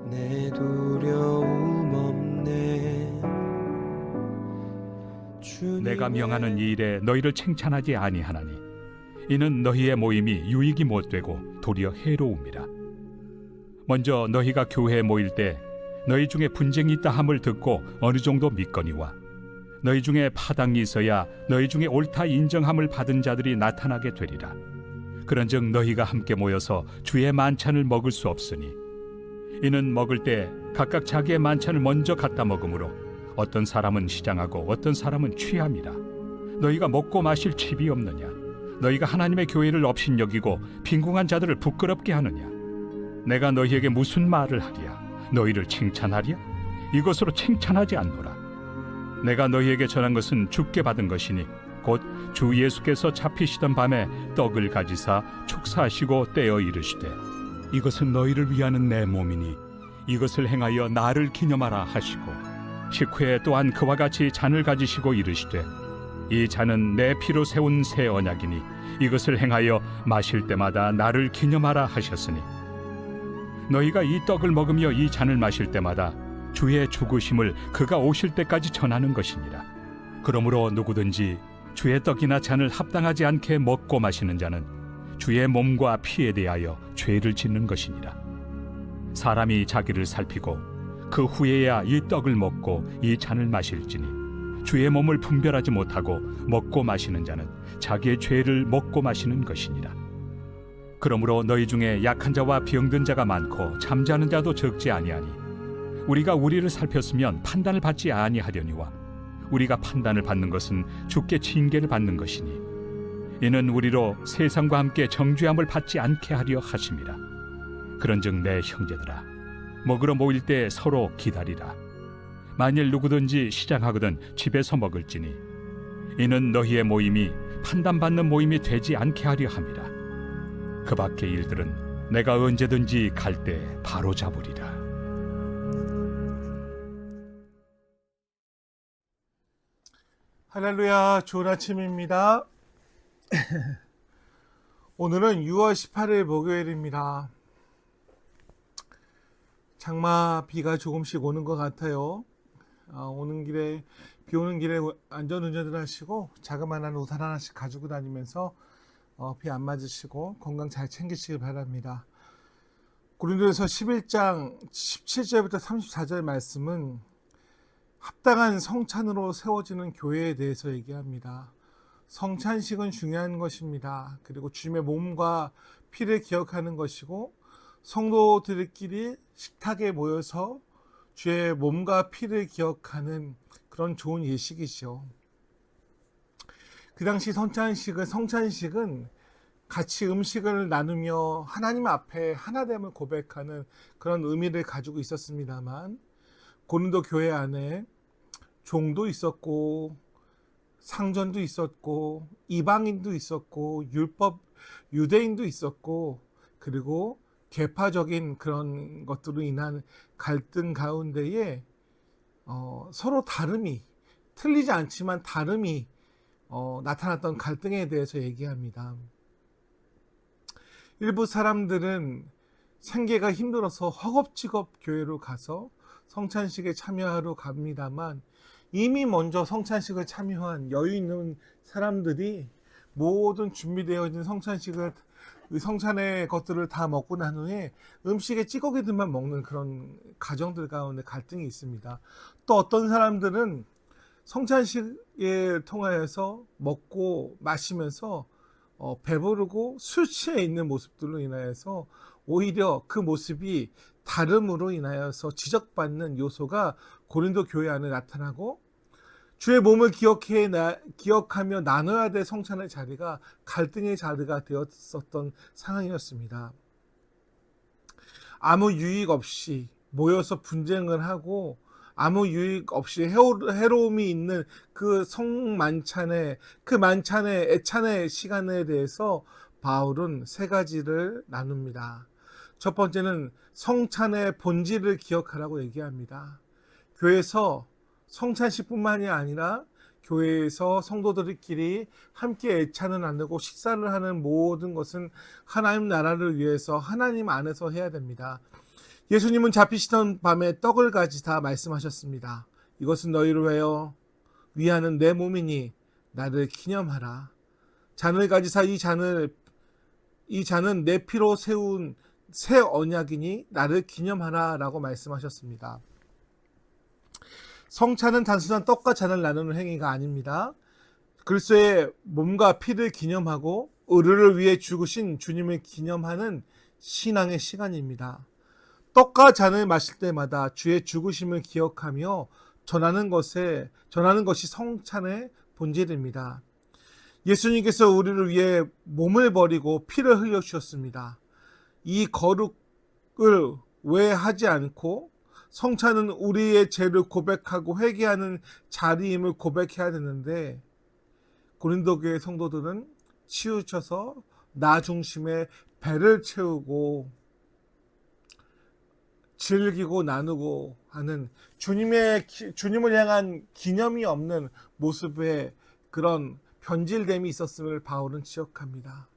내 두려움 없네. 내가 명하는 이 일에 너희를 칭찬하지 아니하나니 이는 너희의 모임이 유익이 못되고 도리어 해로움이라. 먼저 너희가 교회에 모일 때 너희 중에 분쟁이 있다 함을 듣고 어느 정도 믿거니와 너희 중에 파당이 있어야 너희 중에 옳다 인정함을 받은 자들이 나타나게 되리라. 그런즉 너희가 함께 모여서 주의 만찬을 먹을 수 없으니 이는 먹을 때 각각 자기의 만찬을 먼저 갖다 먹으므로 어떤 사람은 시장하고 어떤 사람은 취함이라. 너희가 먹고 마실 칩이 없느냐? 너희가 하나님의 교회를 업신여기고 빈궁한 자들을 부끄럽게 하느냐? 내가 너희에게 무슨 말을 하랴? 너희를 칭찬하랴? 이것으로 칭찬하지 않노라. 내가 너희에게 전한 것은 주께 받은 것이니 곧 주 예수께서 잡히시던 밤에 떡을 가지사 축사하시고 떼어 이르시되 이것은 너희를 위하는 내 몸이니 이것을 행하여 나를 기념하라 하시고 식후에 또한 그와 같이 잔을 가지시고 이르시되 이 잔은 내 피로 세운 새 언약이니 이것을 행하여 마실 때마다 나를 기념하라 하셨으니 너희가 이 떡을 먹으며 이 잔을 마실 때마다 주의 죽으심을 그가 오실 때까지 전하는 것이니라. 그러므로 누구든지 주의 떡이나 잔을 합당하지 않게 먹고 마시는 자는 주의 몸과 피에 대하여 죄를 짓는 것이니라. 사람이 자기를 살피고 그 후에야 이 떡을 먹고 이 잔을 마실지니 주의 몸을 분별하지 못하고 먹고 마시는 자는 자기의 죄를 먹고 마시는 것이니라. 그러므로 너희 중에 약한 자와 병든 자가 많고 잠자는 자도 적지 아니하니 우리가 우리를 살폈으면 판단을 받지 아니하려니와 우리가 판단을 받는 것은 주께 징계를 받는 것이니 이는 우리로 세상과 함께 정죄함을 받지 않게 하려 하심이라. 그런즉 내 형제들아 먹으러 모일 때 서로 기다리라. 만일 누구든지 시장하거든 집에서 먹을지니 이는 너희의 모임이 판단받는 모임이 되지 않게 하려 함이라. 그 밖의 일들은 내가 언제든지 갈 때 바로 잡으리라. 할렐루야, 좋은 아침입니다. 오늘은 6월 18일 목요일입니다. 장마 비가 조금씩 오는 것 같아요. 비 오는 길에 안전운전을 하시고 자그마한 우산 하나씩 가지고 다니면서 비 안 맞으시고 건강 잘 챙기시길 바랍니다. 고린도전서 11장 17절부터 34절 말씀은 합당한 성찬으로 세워지는 교회에 대해서 얘기합니다. 성찬식은 중요한 것입니다. 그리고 주님의 몸과 피를 기억하는 것이고 성도들끼리 식탁에 모여서 주의 몸과 피를 기억하는 그런 좋은 예식이죠. 그 당시 성찬식은 같이 음식을 나누며 하나님 앞에 하나됨을 고백하는 그런 의미를 가지고 있었습니다만 고린도 교회 안에 종도 있었고 상전도 있었고 이방인도 있었고 유대인도 있었고 그리고 계파적인 그런 것들로 인한 갈등 가운데에 서로 다름이 틀리지 않지만 다름이 나타났던 갈등에 대해서 얘기합니다. 일부 사람들은 생계가 힘들어서 허겁지겁 교회로 가서 성찬식에 참여하러 갑니다만 이미 먼저 성찬식을 참여한 여유 있는 사람들이 모든 준비되어진 성찬의 것들을 다 먹고 난 후에 음식에 찌꺼기들만 먹는 그런 가정들 가운데 갈등이 있습니다. 또 어떤 사람들은 성찬식에 통하여서 먹고 마시면서 배부르고 술 취해 있는 모습들로 인하여서 오히려 그 모습이 다름으로 인하여서 지적받는 요소가 고린도 교회 안에 나타나고 주의 몸을 기억하며 나눠야 될 성찬의 자리가 갈등의 자리가 되었었던 상황이었습니다. 아무 유익 없이 모여서 분쟁을 하고 아무 유익 없이 해로움이 있는 그 성만찬의 애찬의 시간에 대해서 바울은 세 가지를 나눕니다. 첫 번째는 성찬의 본질을 기억하라고 얘기합니다. 교회에서 성찬식뿐만이 아니라 교회에서 성도들끼리 함께 애찬을 나누고 식사를 하는 모든 것은 하나님 나라를 위해서 하나님 안에서 해야 됩니다. 예수님은 잡히시던 밤에 떡을 가지다 말씀하셨습니다. 이것은 너희를 위하는 내 몸이니 나를 기념하라. 잔을 가지사 이 잔은 내 피로 세운 새 언약이니 나를 기념하라 라고 말씀하셨습니다. 성찬은 단순한 떡과 잔을 나누는 행위가 아닙니다. 그리스도의 몸과 피를 기념하고 의를 위해 죽으신 주님을 기념하는 신앙의 시간입니다. 떡과 잔을 마실 때마다 주의 죽으심을 기억하며 전하는 것이 성찬의 본질입니다. 예수님께서 우리를 위해 몸을 버리고 피를 흘려 주셨습니다. 이 거룩을 왜 하지 않고 성찬은 우리의 죄를 고백하고 회개하는 자리임을 고백해야 되는데 고린도 교회 성도들은 치우쳐서 나 중심의 배를 채우고 즐기고 나누고 하는 주님을 향한 기념이 없는 모습의 그런 변질됨이 있었음을 바울은 지적합니다.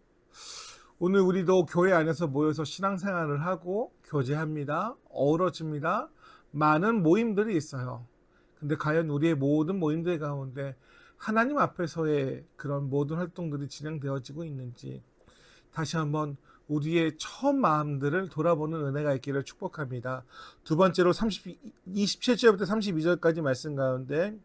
오늘 우리도 교회 안에서 모여서 신앙생활을 하고 교제합니다. 어우러집니다. 많은 모임들이 있어요. 근데 과연 우리의 모든 모임들 가운데 하나님 앞에서의 그런 모든 활동들이 진행되어지고 있는지 다시 한번 우리의 처음 마음들을 돌아보는 은혜가 있기를 축복합니다. 두 번째로 27절부터 32절까지 말씀 가운데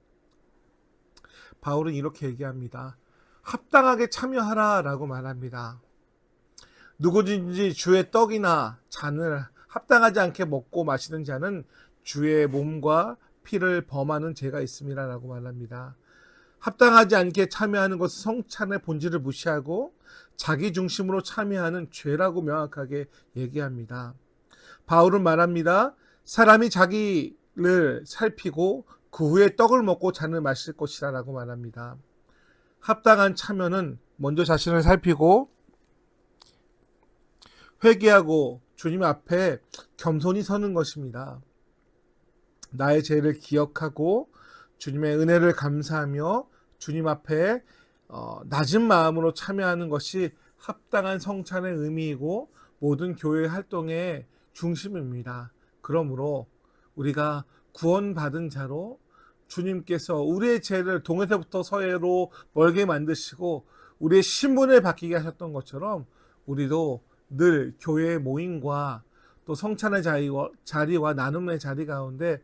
바울은 이렇게 얘기합니다. 합당하게 참여하라 라고 말합니다. 누구든지 주의 떡이나 잔을 합당하지 않게 먹고 마시는 자는 주의 몸과 피를 범하는 죄가 있음이라 라고 말합니다. 합당하지 않게 참여하는 것은 성찬의 본질을 무시하고 자기 중심으로 참여하는 죄라고 명확하게 얘기합니다. 바울은 말합니다. 사람이 자기를 살피고 그 후에 떡을 먹고 잔을 마실 것이라 라고 말합니다. 합당한 참여는 먼저 자신을 살피고 회개하고 주님 앞에 겸손히 서는 것입니다. 나의 죄를 기억하고 주님의 은혜를 감사하며 주님 앞에 낮은 마음으로 참여하는 것이 합당한 성찬의 의미이고 모든 교회 활동의 중심입니다. 그러므로 우리가 구원받은 자로 주님께서 우리의 죄를 동에서부터 서해로 멀게 만드시고 우리의 신분을 바뀌게 하셨던 것처럼 우리도 늘 교회의 모임과 또 성찬의 자리와 나눔의 자리 가운데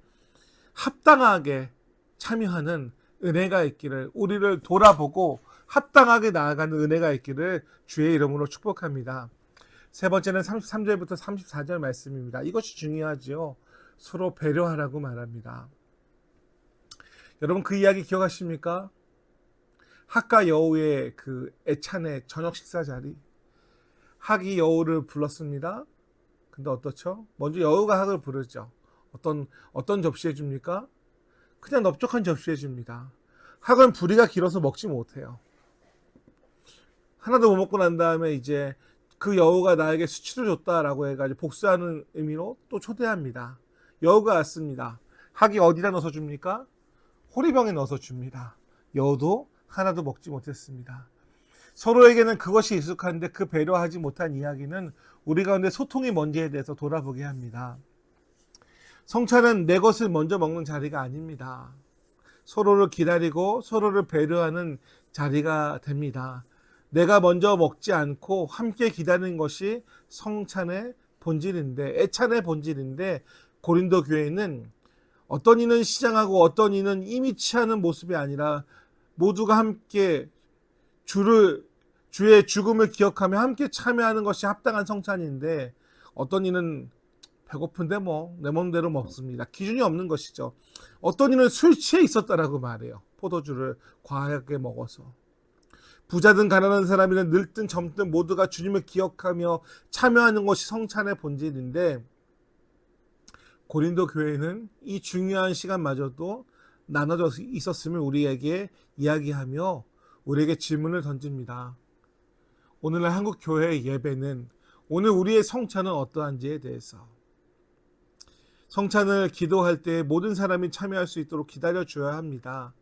합당하게 참여하는 은혜가 있기를, 우리를 돌아보고 합당하게 나아가는 은혜가 있기를 주의 이름으로 축복합니다. 세 번째는 33절부터 34절 말씀입니다. 이것이 중요하지요. 서로 배려하라고 말합니다. 여러분 그 이야기 기억하십니까? 학과 여우의 그 애찬의 저녁 식사 자리. 학이 여우를 불렀습니다. 근데 어떻죠? 먼저 여우가 학을 부르죠. 어떤 접시에 줍니까? 그냥 넓적한 접시에 줍니다. 학은 부리가 길어서 먹지 못해요. 하나도 못 먹고 난 다음에 이제 그 여우가 나에게 수치를 줬다라고 해가지고 복수하는 의미로 또 초대합니다. 여우가 왔습니다. 학이 어디다 넣어서 줍니까? 호리병에 넣어서 줍니다. 여우도 하나도 먹지 못했습니다. 서로에게는 그것이 익숙한데 그 배려하지 못한 이야기는 우리 가운데 소통이 뭔지에 대해서 돌아보게 합니다. 성찬은 내 것을 먼저 먹는 자리가 아닙니다. 서로를 기다리고 서로를 배려하는 자리가 됩니다. 내가 먼저 먹지 않고 함께 기다리는 것이 성찬의 본질인데, 애찬의 본질인데, 고린도 교회는 어떤 이는 시장하고 어떤 이는 이미 취하는 모습이 아니라 모두가 함께 주의 죽음을 기억하며 함께 참여하는 것이 합당한 성찬인데, 어떤 이는 배고픈데 내 맘대로 먹습니다. 기준이 없는 것이죠. 어떤 이는 술 취해 있었다라고 말해요. 포도주를 과하게 먹어서. 부자든 가난한 사람이든 늙든 젊든 모두가 주님을 기억하며 참여하는 것이 성찬의 본질인데, 고린도 교회는 이 중요한 시간마저도 나눠져 있었음을 우리에게 이야기하며 우리에게 질문을 던집니다. 오늘날 한국 교회의 예배는, 오늘 우리의 성찬은 어떠한지에 대해서, 성찬을 기도할 때 모든 사람이 참여할 수 있도록 기다려줘야 합니다.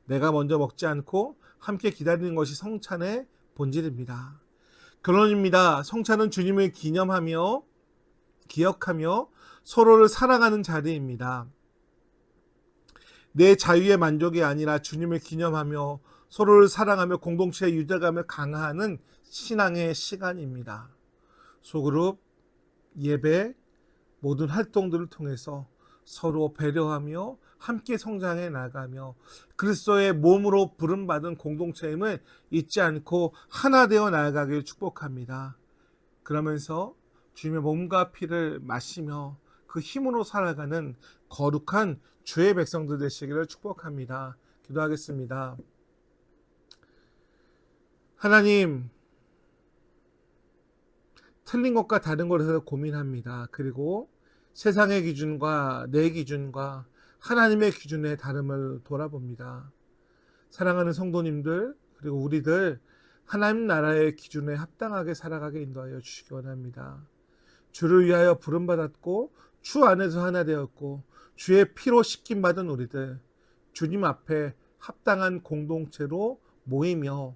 내가 먼저 먹지 않고 함께 기다리는 것이 성찬의 본질입니다. 결론입니다. 성찬은 주님을 기념하며 기억하며 서로를 사랑하는 자리입니다. 내 자유의 만족이 아니라 주님을 기념하며 서로를 사랑하며 공동체의 유대감을 강화하는 신앙의 시간입니다. 소그룹, 예배, 모든 활동들을 통해서 서로 배려하며 함께 성장해 나가며 그리스도의 몸으로 부름받은 공동체임을 잊지 않고 하나 되어 나아가길 축복합니다. 그러면서 주님의 몸과 피를 마시며 그 힘으로 살아가는 거룩한 주의 백성들 되시기를 축복합니다. 기도하겠습니다. 하나님, 틀린 것과 다른 것에서 고민합니다. 그리고 세상의 기준과 내 기준과 하나님의 기준의 다름을 돌아봅니다. 사랑하는 성도님들 그리고 우리들 하나님 나라의 기준에 합당하게 살아가게 인도하여 주시기 원합니다. 주를 위하여 부름받았고 주 안에서 하나 되었고 주의 피로 씻김받은 우리들 주님 앞에 합당한 공동체로 모이며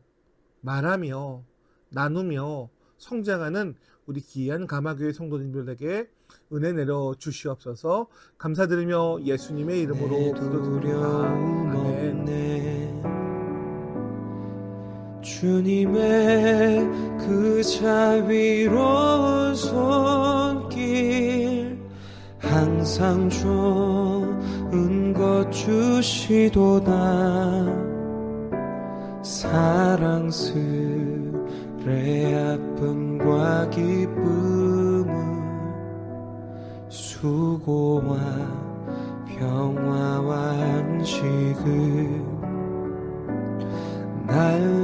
말하며 나누며 성장하는 우리 귀한 가마교회 성도님들에게 은혜 내려 주시옵소서. 감사드리며 예수님의 이름으로 기도드립니다. 아멘. 주님의 그 자비로운 손길 항상 좋은 것 주시도다. 사랑스레 아픔과 기쁨을 수고와 평화와 안식을 날